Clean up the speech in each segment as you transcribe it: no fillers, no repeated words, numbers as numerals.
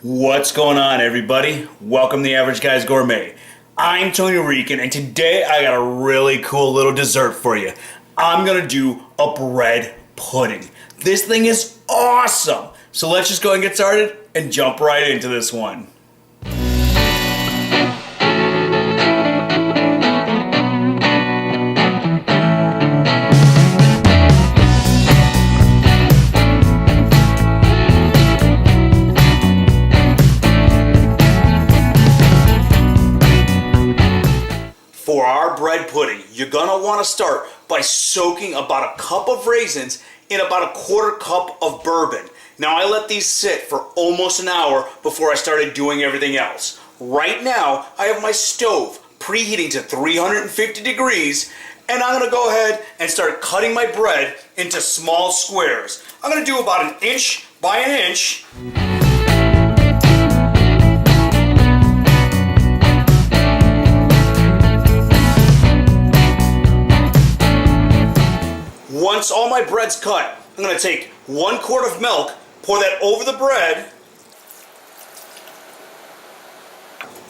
What's going on, everybody? Welcome to the Average Guy's Gourmet. I'm Tony Rican, and today I got a really cool little dessert for you. I'm gonna do a bread pudding. This thing is awesome! So let's just go and get started and jump right into this one. For our bread pudding, you're gonna want to start by soaking about a cup of raisins in about a quarter cup of bourbon. Now I let these sit for almost an hour before I started doing everything else. Right now I have my stove preheating to 350 degrees, and I'm gonna go ahead and start cutting my bread into small squares. I'm gonna do about 1 inch by 1 inch. Once all my bread's cut, I'm going to take 1 quart of milk, pour that over the bread.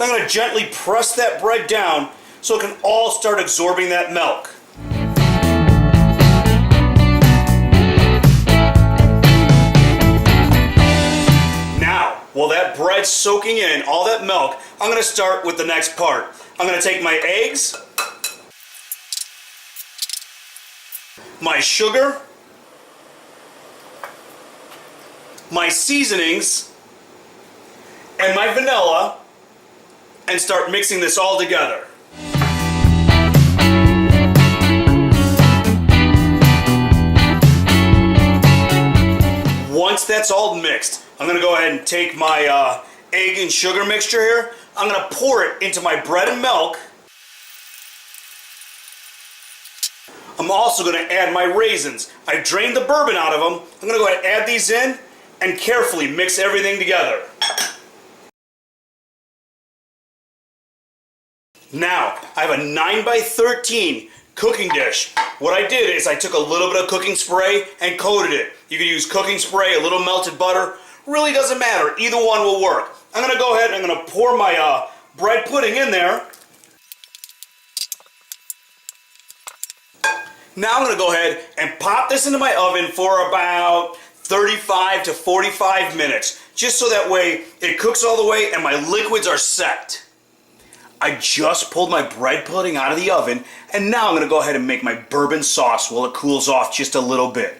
I'm going to gently press that bread down so it can all start absorbing that milk. Now, while that bread's soaking in all that milk, I'm going to start with the next part. I'm going to take my eggs, my sugar, my seasonings, and my vanilla, and start mixing this all together. Once that's all mixed, I'm going to go ahead and take my egg and sugar mixture here. I'm going to pour it into my bread and milk. I'm also going to add my raisins. I drained the bourbon out of them. I'm going to go ahead and add these in and carefully mix everything together. Now, I have a 9x13 cooking dish. What I did is I took a little bit of cooking spray and coated it. You can use cooking spray, a little melted butter. Really doesn't matter. Either one will work. I'm going to go ahead and I'm going to pour my bread pudding in there. Now I'm going to go ahead and pop this into my oven for about 35 to 45 minutes, just so that way it cooks all the way and my liquids are set. I just pulled my bread pudding out of the oven, and now I'm going to go ahead and make my bourbon sauce while it cools off just a little bit.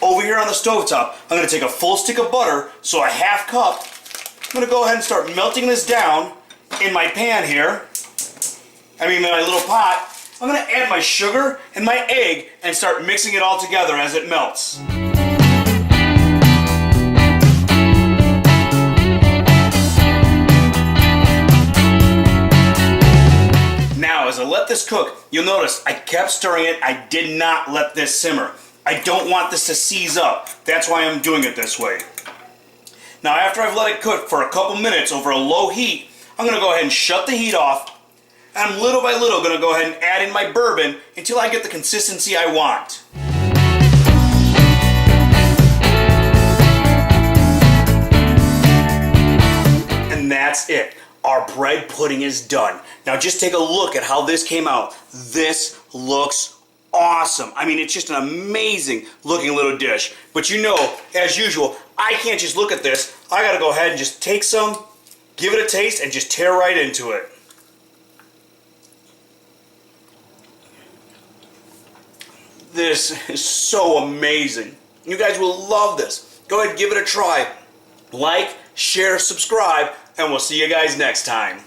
Over here on the stovetop, I'm going to take a full stick of butter, so a half cup. I'm going to go ahead and start melting this down in my pan here. In my little pot. I'm going to add my sugar and my egg and start mixing it all together as it melts. Now, as I let this cook, you'll notice I kept stirring it. I did not let this simmer. I don't want this to seize up. That's why I'm doing it this way. Now, after I've let it cook for a couple minutes over a low heat, I'm going to go ahead and shut the heat off. I'm little by little going to go ahead and add in my bourbon until I get the consistency I want. And that's it. Our bread pudding is done. Now just take a look at how this came out. This looks awesome. It's just an amazing looking little dish. But you know, as usual, I can't just look at this. I got to go ahead and just take some, give it a taste, and just tear right into it. This is so amazing. You guys will love this. Go ahead and give it a try. Like, share, subscribe, and we'll see you guys next time.